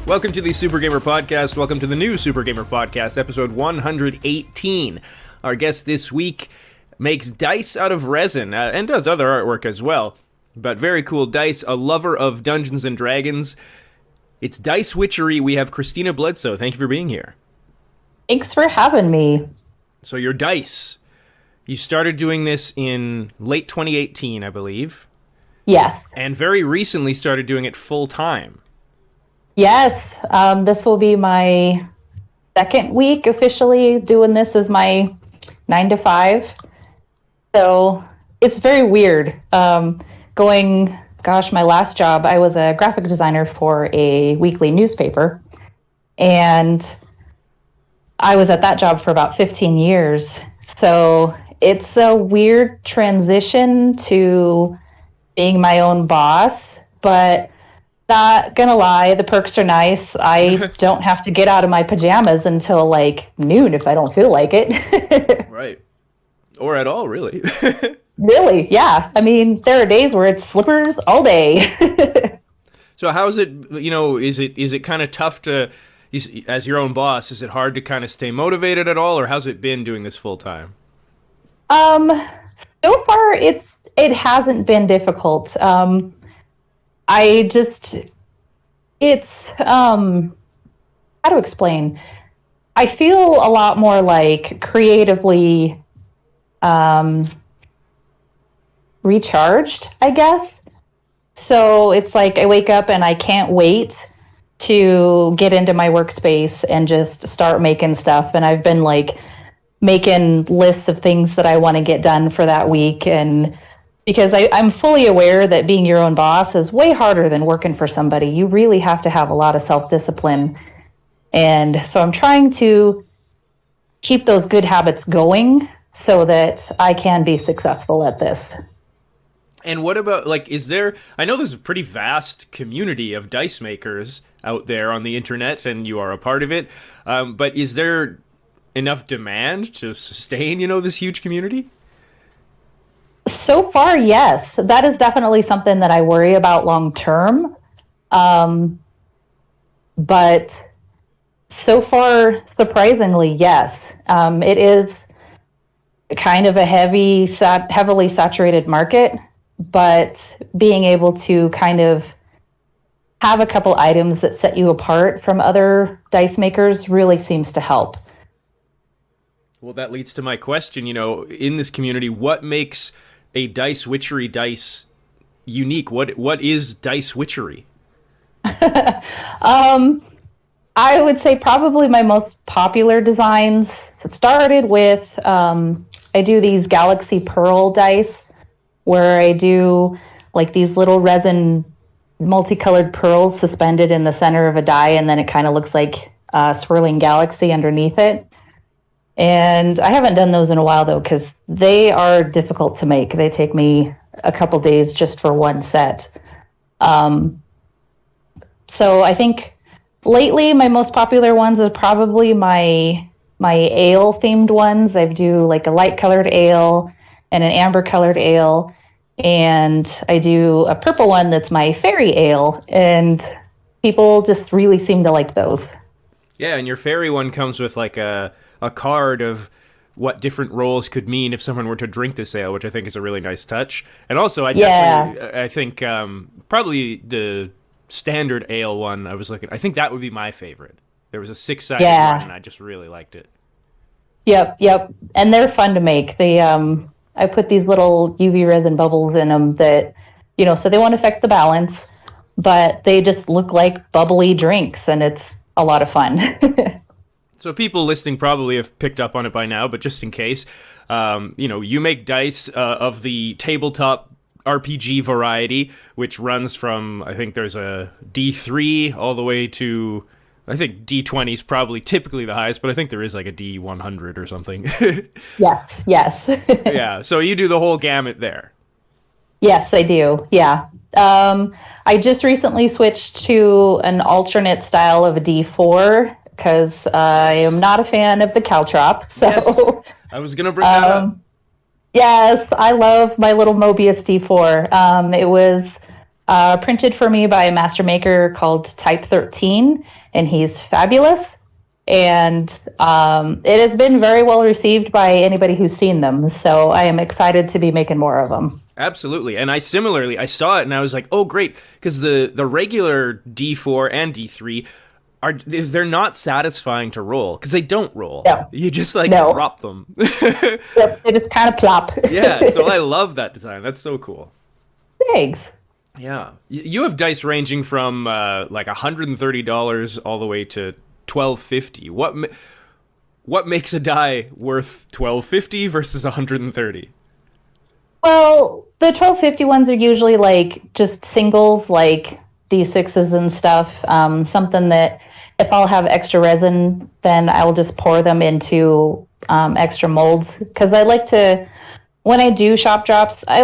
Welcome to the Super Gamer Podcast. Welcome to the new Super Gamer Podcast, episode 118. Our guest this week makes dice out of resin and does other artwork as well. But very cool dice, a lover of Dungeons and Dragons. It's Dice Witchery. We have Christina Bledsoe. Thank you for being here. Thanks for having me. So your dice. You started doing this in late 2018, I believe. Yes. And very recently started doing it full time. Yes. This will be my second week officially doing this as my 9 to 5. So it's very weird. My last job, I was a graphic designer for a weekly newspaper. And I was at that job for about 15 years. So it's a weird transition to being my own boss, but not gonna lie, the perks are nice. I don't have to get out of my pajamas until like noon if I don't feel like it. Right. Or at all, really. Really, yeah. I mean, there are days where it's slippers all day. So how's it, is it kind of tough to, as your own boss, is it hard to kind of stay motivated at all, or how's it been doing this full time? So far it hasn't been difficult. How to explain? I feel a lot more like creatively recharged, I guess. So it's like I wake up and I can't wait to get into my workspace and just start making stuff. And I've been like making lists of things that I want to get done for that week. And because I'm fully aware that being your own boss is way harder than working for somebody. You really have to have a lot of self-discipline. And so I'm trying to keep those good habits going so that I can be successful at this. And what about, I know there's a pretty vast community of dice makers out there on the internet, and you are a part of it. But is there enough demand to sustain, this huge community? So far, yes. That is definitely something that I worry about long term. But so far, surprisingly, yes. It is kind of a heavily saturated market, but being able to kind of have a couple items that set you apart from other dice makers really seems to help. Well, that leads to my question, in this community, what makes a Dice Witchery dice unique? What is Dice Witchery? I would say probably my most popular designs started with, I do these Galaxy Pearl dice where I do like these little resin multicolored pearls suspended in the center of a die, and then it kind of looks like a swirling galaxy underneath it. And I haven't done those in a while, though, because they are difficult to make. They take me a couple days just for one set. So I think lately my most popular ones are probably my ale-themed ones. I do like a light-colored ale and an amber-colored ale. And I do a purple one that's my fairy ale. And people just really seem to like those. Yeah, and your fairy one comes with like a card of what different roles could mean if someone were to drink this ale, which I think is a really nice touch. And also, I think probably the standard ale one I think that would be my favorite. There was a 6-sided one, and I just really liked it. Yep. And they're fun to make. I put these little UV resin bubbles in them that, so they won't affect the balance, but they just look like bubbly drinks, and it's a lot of fun. So people listening probably have picked up on it by now, but just in case, you make dice of the tabletop RPG variety, which runs from, I think there's a D3 all the way to, I think D20 is probably typically the highest, but I think there is like a D100 or something. Yes. Yeah, so you do the whole gamut there. Yes, I do. Yeah. I just recently switched to an alternate style of a D4 because I am not a fan of the caltrops. So yes. I was going to bring that up. Yes, I love my little Mobius D4. It was printed for me by a master maker called Type 13, and he's fabulous. And it has been very well received by anybody who's seen them. So I am excited to be making more of them. Absolutely. And I saw it and I was like, oh, great. Because the regular D4 and D3 they're not satisfying to roll because they don't roll. No. You just drop them. Yep, they just kind of plop. Yeah, so I love that design. That's so cool. Thanks. Yeah. You have dice ranging from like $130 all the way to $12.50. What makes a die worth $12.50 versus $130? Well, the $12.50 ones are usually like just singles, like D6s and stuff. Something that if I'll have extra resin, then I will just pour them into extra molds. Because I like to, when I do shop drops, I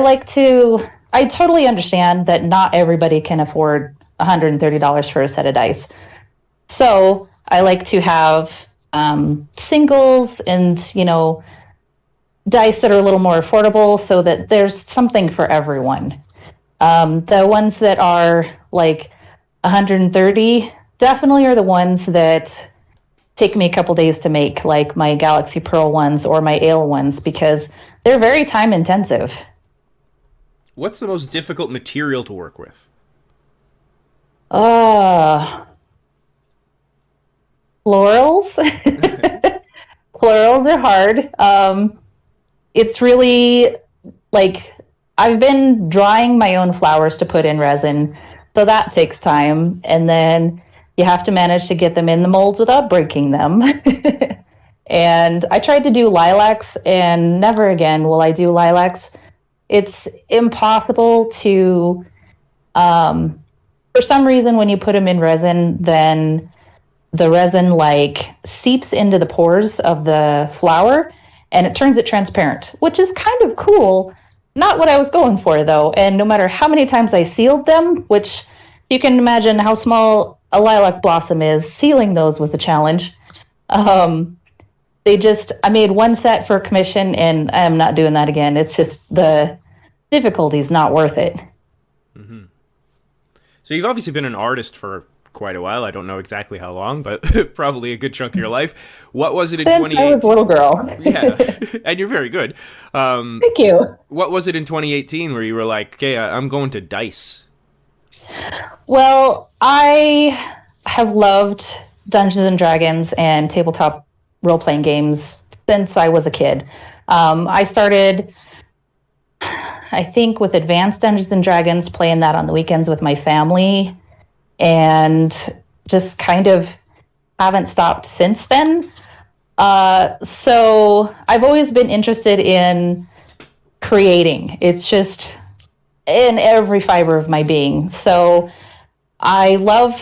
totally understand that not everybody can afford $130 for a set of dice. So I like to have singles and, dice that are a little more affordable so that there's something for everyone. The ones that are like 130 definitely are the ones that take me a couple days to make, like my Galaxy Pearl ones or my Ale ones, because they're very time intensive. What's the most difficult material to work with? Florals. Florals are hard. It's really like I've been drying my own flowers to put in resin, so that takes time. And then you have to manage to get them in the molds without breaking them. And I tried to do lilacs, and never again will I do lilacs. It's impossible to, for some reason, when you put them in resin, then the resin seeps into the pores of the flower and it turns it transparent, which is kind of cool. Not what I was going for, though. And no matter how many times I sealed them, which you can imagine how small a lilac blossom is, sealing those was a challenge. I made one set for commission, and I'm not doing that again. It's just the difficulty is not worth it. Mm-hmm. So you've obviously been an artist for quite a while. I don't know exactly how long, but probably a good chunk of your life. What was it in 2018? Since I was a little girl. Yeah, and you're very good. Thank you. What was it in 2018 where you were like, okay, I'm going to Dice? Well, I have loved Dungeons and Dragons and tabletop role-playing games since I was a kid. I started, I think, with Advanced Dungeons and Dragons, playing that on the weekends with my family, and just kind of haven't stopped since then. So I've always been interested in creating. It's just in every fiber of my being. So I love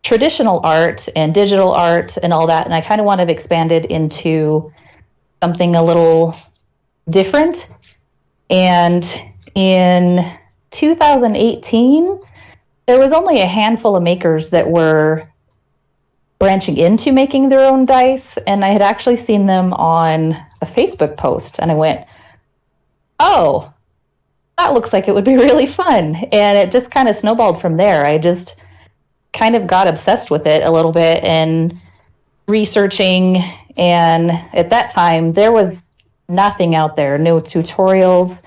traditional art and digital art and all that, and I kind of want to expand it into something a little different. And in 2018, there was only a handful of makers that were branching into making their own dice, and I had actually seen them on a Facebook post, and I went, oh, that looks like it would be really fun. And it just kind of snowballed from there. I just kind of got obsessed with it a little bit and researching, and at that time there was nothing out there, no tutorials.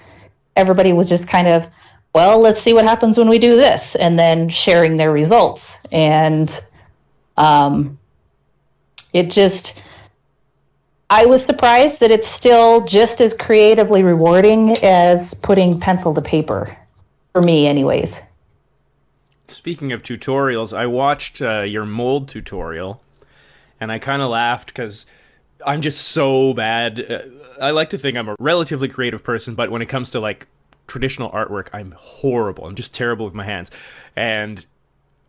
Everybody was just kind of, well, let's see what happens when we do this, and then sharing their results. And I was surprised that it's still just as creatively rewarding as putting pencil to paper, for me anyways. Speaking of tutorials, I watched your mold tutorial, and I kind of laughed because I'm just so bad. I like to think I'm a relatively creative person, but when it comes to traditional artwork, I'm horrible. I'm just terrible with my hands. And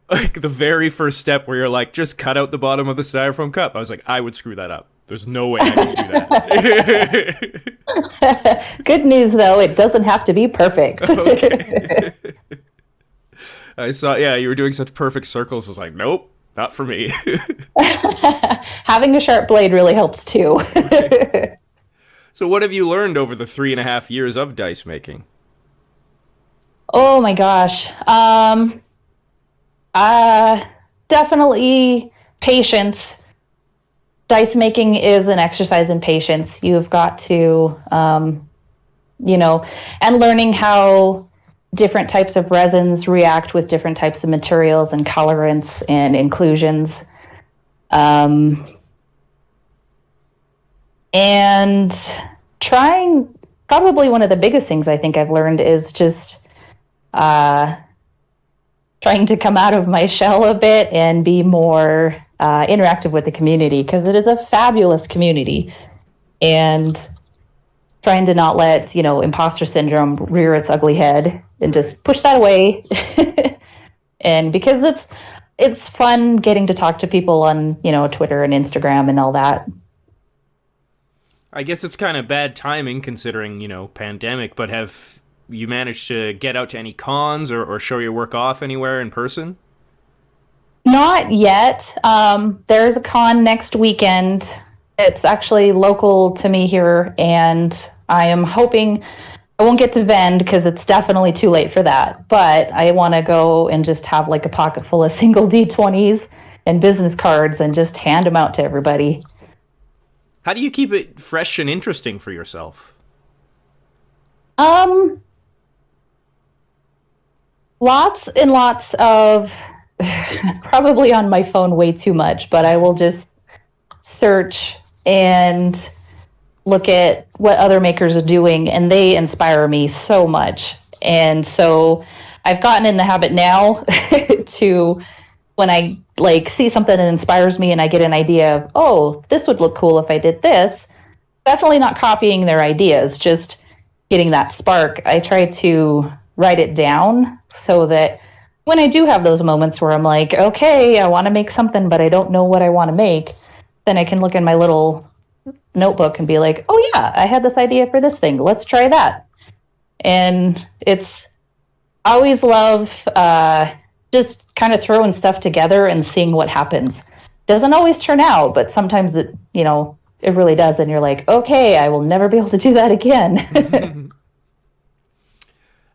the very first step where you're like, just cut out the bottom of the styrofoam cup, I was like, I would screw that up. There's no way I can do that. Good news, though, it doesn't have to be perfect. Okay. I saw, you were doing such perfect circles. I was like, nope, not for me. Having a sharp blade really helps, too. Okay. So what have you learned over the 3.5 years of dice making? Oh my gosh. Definitely patience. Dice making is an exercise in patience. You've got to, and learning how different types of resins react with different types of materials and colorants and inclusions. And trying, probably one of the biggest things I think I've learned is just trying to come out of my shell a bit and be more interactive with the community, because it is a fabulous community. And trying to not let, imposter syndrome rear its ugly head and just push that away. And because it's fun getting to talk to people on, Twitter and Instagram and all that. I guess it's kind of bad timing considering, pandemic, but have you managed to get out to any cons or show your work off anywhere in person? Not yet. There's a con next weekend. It's actually local to me here, and I am hoping I won't get to vend because it's definitely too late for that. But I want to go and just have like a pocket full of single D20s and business cards and just hand them out to everybody. How do you keep it fresh and interesting for yourself? Lots and lots of, probably on my phone way too much, but I will just search and look at what other makers are doing, and they inspire me so much. And so I've gotten in the habit now to, when I see something that inspires me and I get an idea of, oh, this would look cool if I did this, definitely not copying their ideas, just getting that spark. I try to write it down so that when I do have those moments where I'm like, okay, I want to make something, but I don't know what I want to make, then I can look in my little notebook and be like, oh yeah, I had this idea for this thing. Let's try that. And it's, I always love just kind of throwing stuff together and seeing what happens. Doesn't always turn out, but sometimes it really does. And you're like, okay, I will never be able to do that again.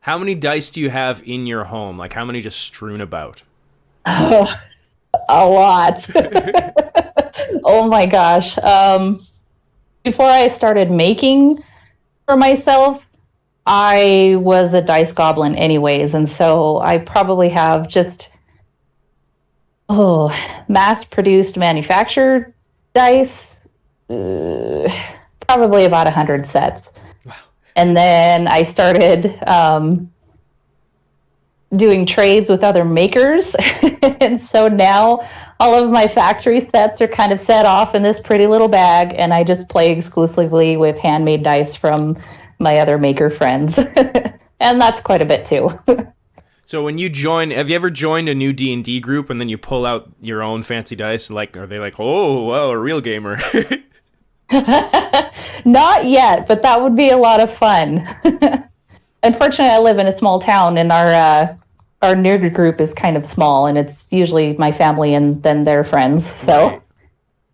How many dice do you have in your home? Like, how many just strewn about? Oh, a lot. Oh my gosh. Before I started making for myself, I was a dice goblin anyways. And so I probably have just, mass-produced manufactured dice, probably about 100 sets. Wow. And then I started doing trades with other makers. And so now all of my factory sets are kind of set off in this pretty little bag, and I just play exclusively with handmade dice from my other maker friends. And that's quite a bit too. So when you join, have you ever joined a new D&D group and then you pull out your own fancy dice? Like, are they like, oh, wow, a real gamer? Not yet, but that would be a lot of fun. Unfortunately, I live in a small town, and our nerd group is kind of small, and it's usually my family and then their friends. So right.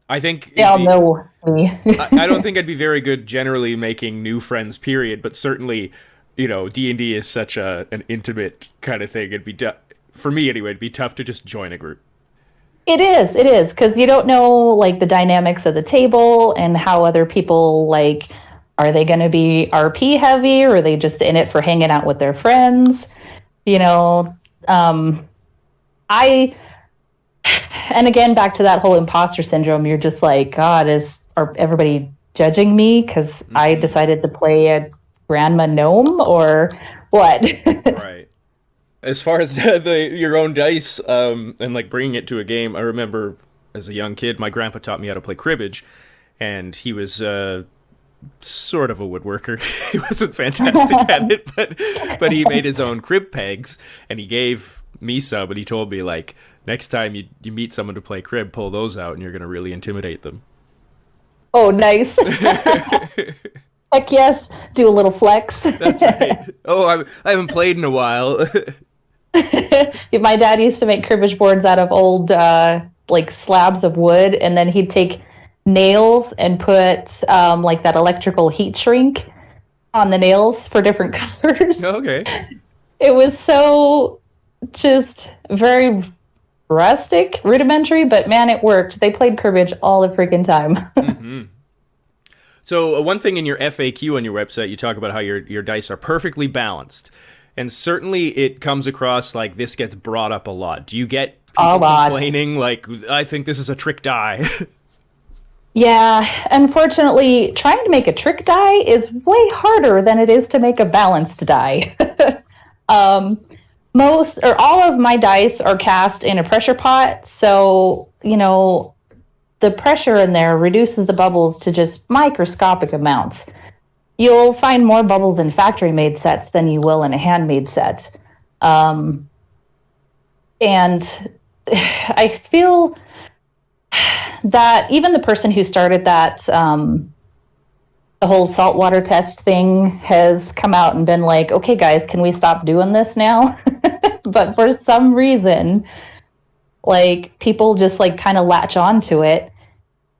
I think they all know me. I don't think I'd be very good generally making new friends, period. But certainly, D&D is such an intimate kind of thing. It'd be for me anyway. It'd be tough to just join a group. It is, because you don't know the dynamics of the table and how other people are they going to be RP heavy, or are they just in it for hanging out with their friends? And again, back to that whole imposter syndrome, you're just like, God, are everybody judging me because I decided to play a grandma gnome or what? Right. As far as your own dice and bringing it to a game, I remember as a young kid, my grandpa taught me how to play cribbage, and he was sort of a woodworker. He wasn't fantastic at it, but he made his own crib pegs, and he gave me some, and he told me, next time you meet someone to play crib, pull those out, and you're going to really intimidate them. Oh, nice. Heck yes, do a little flex. That's right. Oh, I haven't played in a while. My dad used to make cribbage boards out of old slabs of wood, and then he'd take nails and put that electrical heat shrink on the nails for different colors. Okay. It was so just very rustic, rudimentary, but man, it worked. They played cribbage all the freaking time. Mm-hmm. So one thing in your FAQ on your website, you talk about how your dice are perfectly balanced. And certainly it comes across like this gets brought up a lot. Do you get people complaining like, I think this is a trick die? Yeah, unfortunately, trying to make a trick die is way harder than it is to make a balanced die. Most or all of my dice are cast in a pressure pot, so, the pressure in there reduces the bubbles to just microscopic amounts. You'll find more bubbles in factory-made sets than you will in a handmade set. And I feel that even the person who started that, the whole saltwater test thing has come out and been like, okay, guys, can we stop doing this now? But for some reason, like, people just like kind of latch on to it.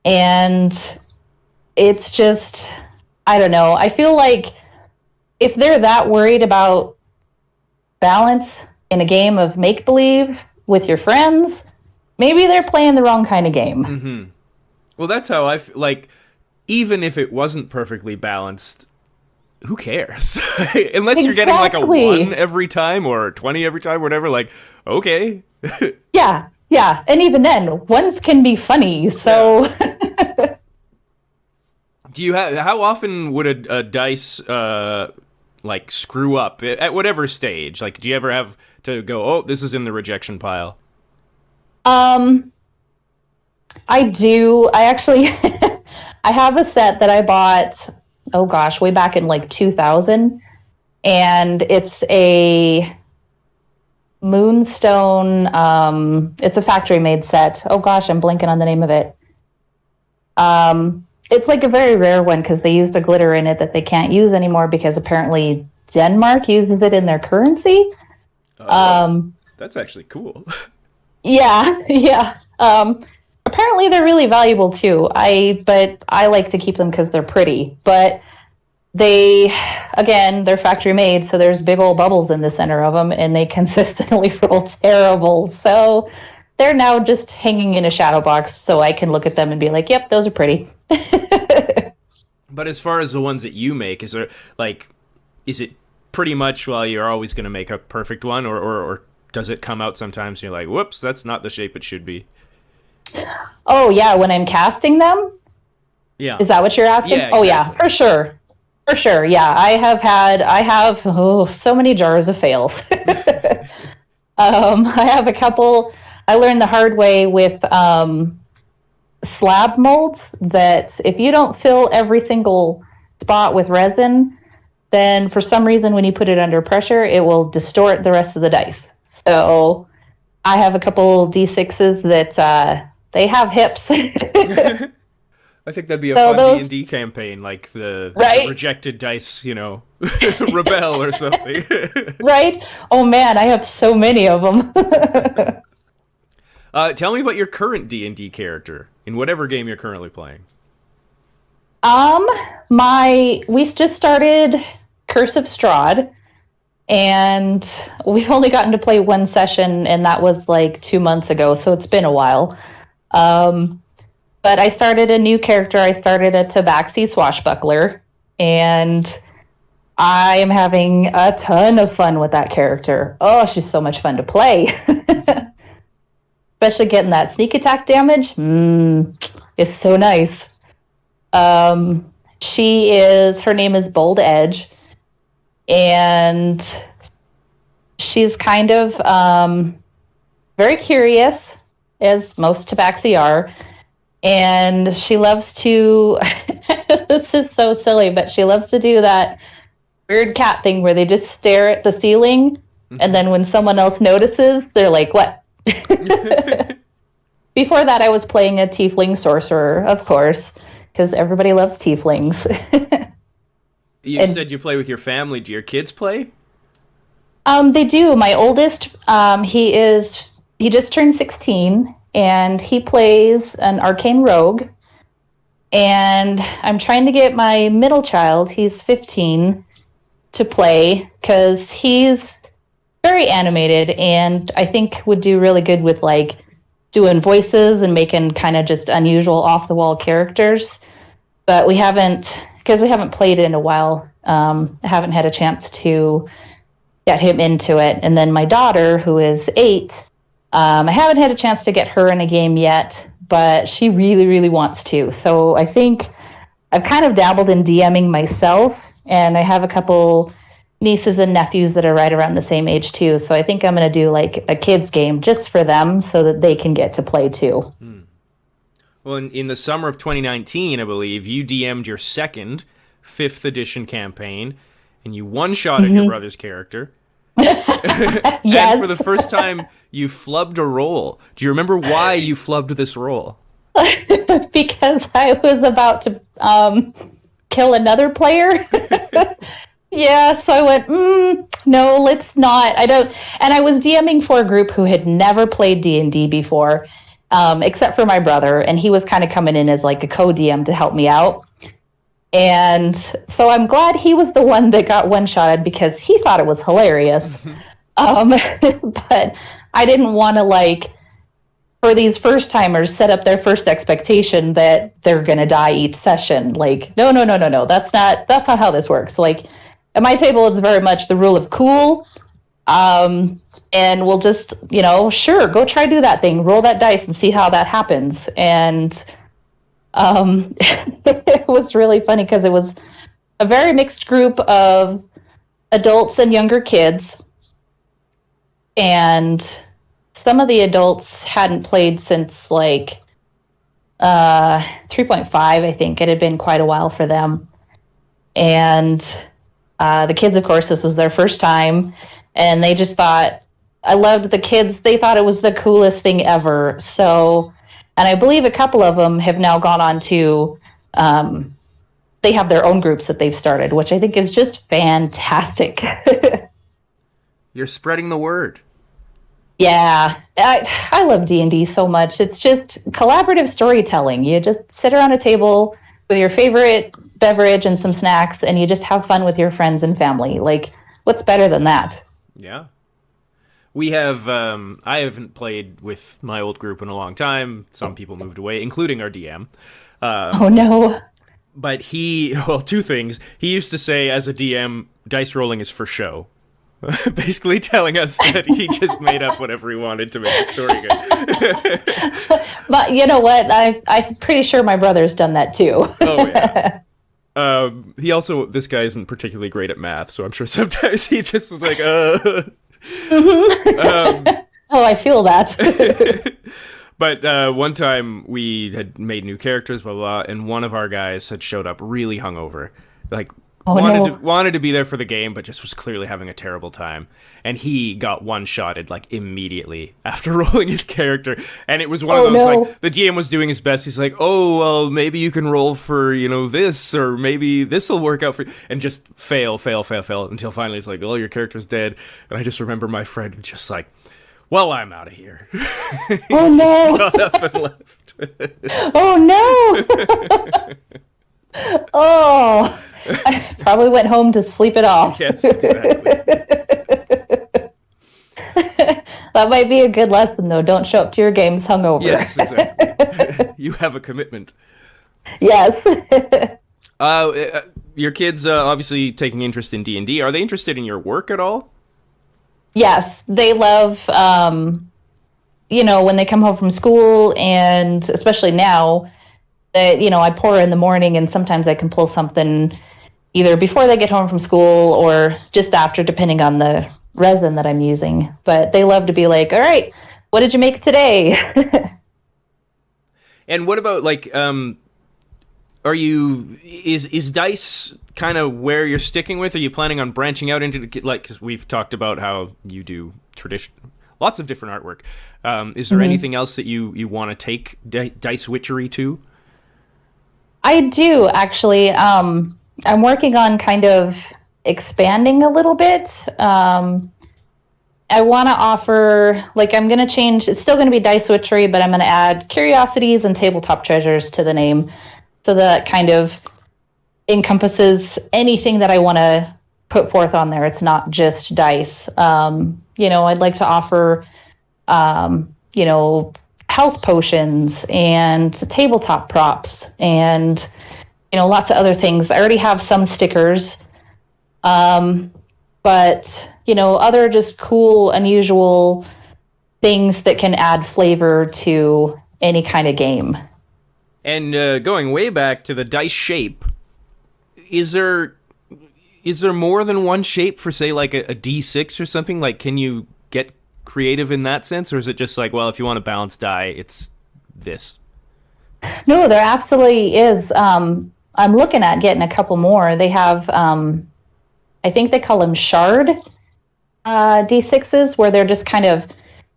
And it's just, I don't know. I feel like if they're that worried about balance in a game of make-believe with your friends, maybe they're playing the wrong kind of game. Mm-hmm. Well, that's how I feel. Like, even if it wasn't perfectly balanced, who cares? Unless you're getting like a 1 every time or 20 every time, whatever, like, okay. Yeah. And even then, ones can be funny, so... Yeah. Do you have... How often would a dice, like, screw up at whatever stage? Like, do you ever have to go, oh, this is in the rejection pile? I do. I actually... I have a set that I bought, way back in like 2000, and it's a Moonstone, it's a factory-made set. I'm blanking on the name of it. It's like a very rare one because they used a glitter in it that they can't use anymore because apparently Denmark uses it in their currency. That's actually cool. Yeah. Apparently they're really valuable too. But I like to keep them because they're pretty. But they're factory made, so there's big old bubbles in the center of them, and they consistently roll terrible. So they're now just hanging in a shadow box, so I can look at them and be like, "Yep, those are pretty." But as far as the ones that you make, is it pretty much, well, you're always going to make a perfect one, or does it come out sometimes and you're like, whoops, that's not the shape it should be? Oh, yeah, when I'm casting them? Yeah. Is that what you're asking? Yeah, exactly. Oh, yeah, for sure. For sure, yeah. I have so many jars of fails. I have a couple. I learned the hard way with slab molds that if you don't fill every single spot with resin, then for some reason when you put it under pressure, it will distort the rest of the dice. So I have a couple D6s that they have hips. I think that'd be a fun D&D campaign, like the rejected dice, rebel or something. Right? Oh man, I have so many of them. Tell me about your current D&D character in whatever game you're currently playing. We just started Curse of Strahd, and we've only gotten to play one session, and that was like 2 months ago, so it's been a while. But I started a new character. I started a Tabaxi swashbuckler, and I am having a ton of fun with that character. Oh, she's so much fun to play. Especially getting that sneak attack damage. It's so nice. Her name is Bold Edge, and she's kind of very curious, as most Tabaxi are, and she loves to, this is so silly, but she loves to do that weird cat thing where they just stare at the ceiling, and then when someone else notices, they're like, what? Before that, I was playing a tiefling sorcerer, of course, because everybody loves tieflings. You said you play with your family. Do your kids play? They do. My oldest, he just turned 16, and he plays an arcane rogue. And I'm trying to get my middle child, he's 15, to play, because he's very animated, and I think would do really good with like doing voices and making kind of just unusual off the wall characters. But we haven't, because we haven't played it in a while. I haven't had a chance to get him into it. And then my daughter, who is 8, I haven't had a chance to get her in a game yet, but she really, really wants to. So I think I've kind of dabbled in DMing myself, and I have a couple nieces and nephews that are right around the same age too. So I think I'm going to do like a kids game just for them so that they can get to play too. Well, in the summer of 2019, I believe, you DM'd your second 5th edition campaign, and you one-shotted your brother's character. Yes. And for the first time, you flubbed a roll. Do you remember why you flubbed this roll? Because I was about to kill another player. Yeah, so I went, no, let's not. I don't. And I was DMing for a group who had never played D&D before, except for my brother, and he was kind of coming in as like a co-DM to help me out. And so I'm glad he was the one that got one-shotted because he thought it was hilarious. But I didn't want to, like, for these first-timers, set up their first expectation that they're going to die each session. Like, no. That's not how this works. Like, at my table, it's very much the rule of cool. And we'll just, sure, go try do that thing. Roll that dice and see how that happens. And it was really funny because it was a very mixed group of adults and younger kids. And some of the adults hadn't played since like 3.5, I think. It had been quite a while for them. And the kids, of course, this was their first time. And they just thought, I loved the kids. They thought it was the coolest thing ever. So, and I believe a couple of them have now gone on to, they have their own groups that they've started, which I think is just fantastic. You're spreading the word. Yeah, I love D&D so much. It's just collaborative storytelling. You just sit around a table with your favorite beverage and some snacks, and you just have fun with your friends and family. Like, what's better than that? Yeah. We have, I haven't played with my old group in a long time. Some people moved away, including our DM. Oh, no. But two things. He used to say, as a DM, dice rolling is for show. Basically telling us that he just made up whatever he wanted to make the story good. But you know what? I'm pretty sure my brother's done that too. Oh, yeah. This guy isn't particularly great at math, so I'm sure sometimes he just was like, Oh, I feel that. But one time we had made new characters, blah, blah, blah, and one of our guys had showed up really hungover. Like, wanted to be there for the game, but just was clearly having a terrible time. And he got one-shotted, like, immediately after rolling his character. And it was one of those, like, the DM was doing his best. He's like, oh, well, maybe you can roll for, this, or maybe this will work out for you. And just fail, until finally it's like, oh, your character's dead. And I just remember my friend just like, well, I'm out of here. Oh, no. Got up and left. Oh, no. Oh, I probably went home to sleep it off. Yes, exactly. That might be a good lesson, though. Don't show up to your games hungover. Yes, exactly. You have a commitment. Yes. Your kids obviously taking interest in D&D. Are they interested in your work at all? Yes, they love, when they come home from school, and especially now, that I pour in the morning, and sometimes I can pull something either before they get home from school or just after, depending on the resin that I'm using. But they love to be like, all right, what did you make today? And what about, like, is dice kind of where you're sticking with? Are you planning on branching out into, like, 'cause we've talked about how you do lots of different artwork. Is there anything else that you want to take Dice Witchery to? I do, actually. I'm working on kind of expanding a little bit. I want to offer, like, I'm going to change, it's still going to be Dice Witchery, but I'm going to add curiosities and tabletop treasures to the name. So that kind of encompasses anything that I want to put forth on there. It's not just dice. I'd like to offer, health potions and tabletop props and, lots of other things. I already have some stickers, but, other just cool, unusual things that can add flavor to any kind of game. And going way back to the dice shape, is there more than one shape for, say, like a D6 or something? Like, can you get creative in that sense? Or is it just like, well, if you want a balanced die, it's this? No, there absolutely is. I'm looking at getting a couple more. They have, I think they call them shard D6s, where they're just kind of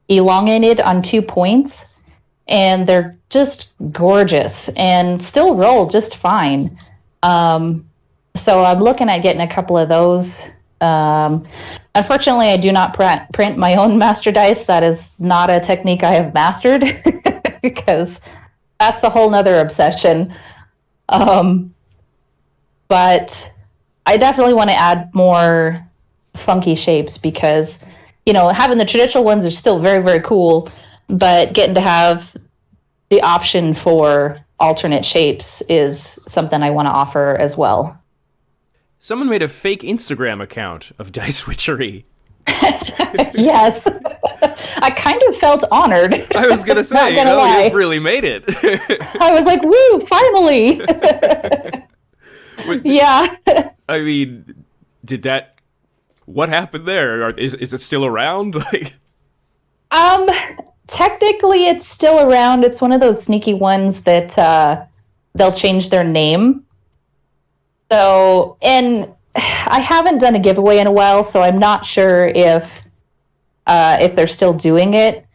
elongated on 2 points. And they're just gorgeous and still roll just fine. So I'm looking at getting a couple of those. Unfortunately, I do not print my own master dice. That is not a technique I have mastered because that's a whole nother obsession. But I definitely want to add more funky shapes because, having the traditional ones are still very, very cool, but getting to have the option for alternate shapes is something I want to offer as well. Someone made a fake Instagram account of Dice Witchery. Yes. I kind of felt honored. I was going to say, you've really made it. I was like, woo, finally. Yeah. I mean, what happened there? Is it still around? Technically it's still around. It's one of those sneaky ones that they'll change their name. So, and I haven't done a giveaway in a while, so I'm not sure if they're still doing it.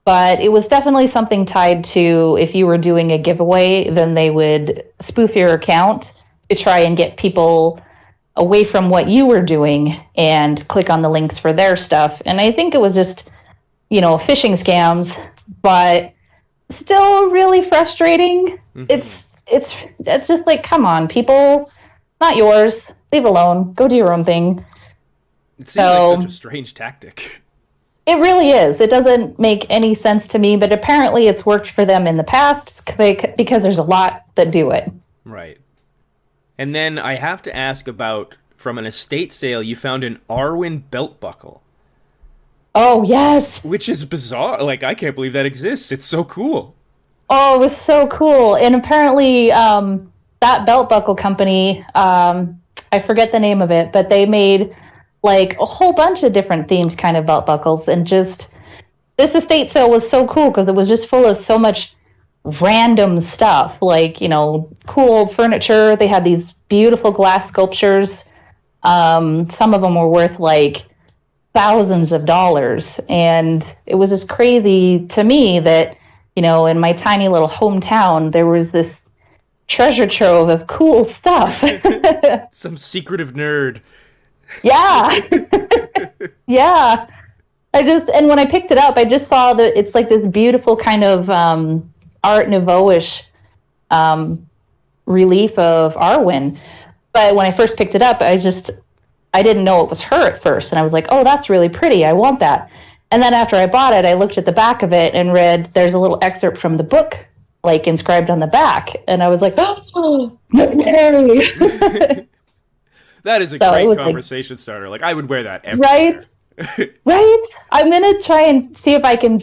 But it was definitely something tied to if you were doing a giveaway, then they would spoof your account to try and get people away from what you were doing and click on the links for their stuff. And I think it was just, phishing scams, but still really frustrating. Mm-hmm. It's just like, come on, people, not yours. Leave alone. Go do your own thing. It seems like such a strange tactic. It really is. It doesn't make any sense to me, but apparently it's worked for them in the past because there's a lot that do it. Right. And then I have to ask about, from an estate sale, you found an Arwen belt buckle. Oh, yes. Which is bizarre. Like, I can't believe that exists. It's so cool. Oh, it was so cool. And apparently that belt buckle company, I forget the name of it, but they made like a whole bunch of different themed kind of belt buckles. And just this estate sale was so cool because it was just full of so much random stuff, like, cool furniture. They had these beautiful glass sculptures. Some of them were worth like thousands of dollars. And it was just crazy to me that, in my tiny little hometown, there was this treasure trove of cool stuff. Some secretive nerd. Yeah. Yeah. And when I picked it up, I just saw that it's like this beautiful kind of Art Nouveau-ish relief of Arwen. But when I first picked it up, I didn't know it was her at first. And I was like, oh, that's really pretty. I want that. And then after I bought it, I looked at the back of it and read, there's a little excerpt from the book, like inscribed on the back. And I was like, oh, Mary. That is a great conversation starter. Like, I would wear that everywhere. Right? Right? I'm going to try and see if I can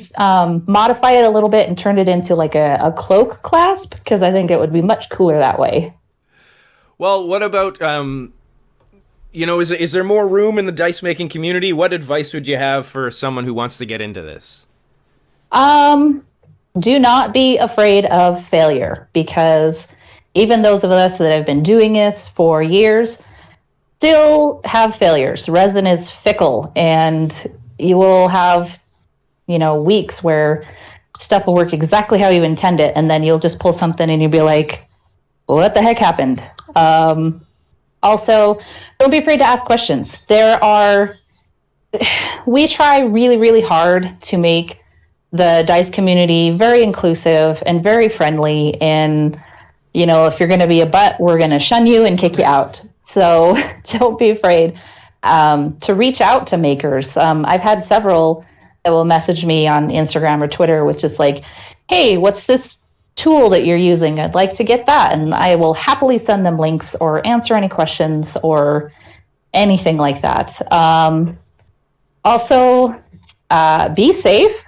modify it a little bit and turn it into like a cloak clasp, because I think it would be much cooler that way. Well, what about, is there more room in the dice making community? What advice would you have for someone who wants to get into this? Do not be afraid of failure, because even those of us that have been doing this for years still have failures. Resin is fickle, and you will have, weeks where stuff will work exactly how you intend it, and then you'll just pull something and you'll be like, what the heck happened? Also, don't be afraid to ask questions. We try really, really hard to make the dice community very inclusive and very friendly. And, if you're going to be a butt, we're going to shun you and kick you out. So don't be afraid to reach out to makers. I've had several that will message me on Instagram or Twitter, which is like, hey, what's this tool that you're using? I'd like to get that. And I will happily send them links or answer any questions or anything like that. Also, be safe.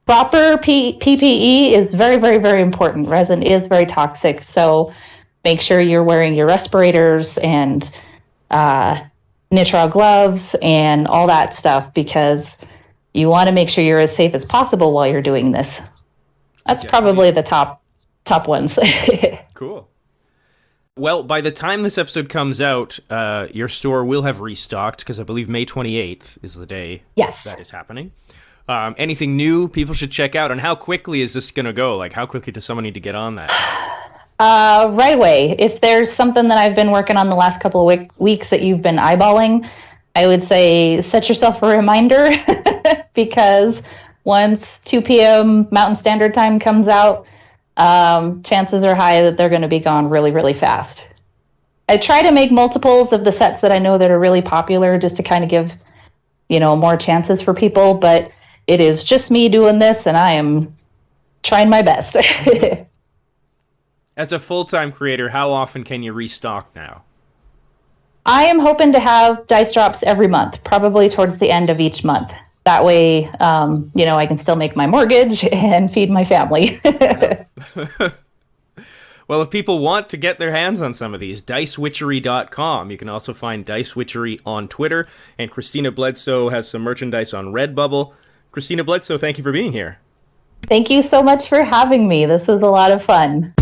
Proper PPE is very, very, very important. Resin is very toxic, so make sure you're wearing your respirators and nitrile gloves and all that stuff, because you want to make sure you're as safe as possible while you're doing this. That's probably the top ones. Cool. Well, by the time this episode comes out, your store will have restocked, because I believe May 28th is the day that is happening. Anything new people should check out, and how quickly is this going to go? Like, how quickly does someone need to get on that? Right away. If there's something that I've been working on the last couple of weeks that you've been eyeballing, I would say set yourself a reminder, because once 2 p.m. Mountain Standard Time comes out, chances are high that they're going to be gone really, really fast. I try to make multiples of the sets that I know that are really popular, just to kind of give, more chances for people, but it is just me doing this, and I am trying my best. As a full-time creator, how often can you restock now? I am hoping to have dice drops every month, probably towards the end of each month. That way, I can still make my mortgage and feed my family. Well, if people want to get their hands on some of these, dicewitchery.com. You can also find Dice Witchery on Twitter, and Christina Bledsoe has some merchandise on Redbubble. Christina Bledsoe, thank you for being here. Thank you so much for having me. This was a lot of fun.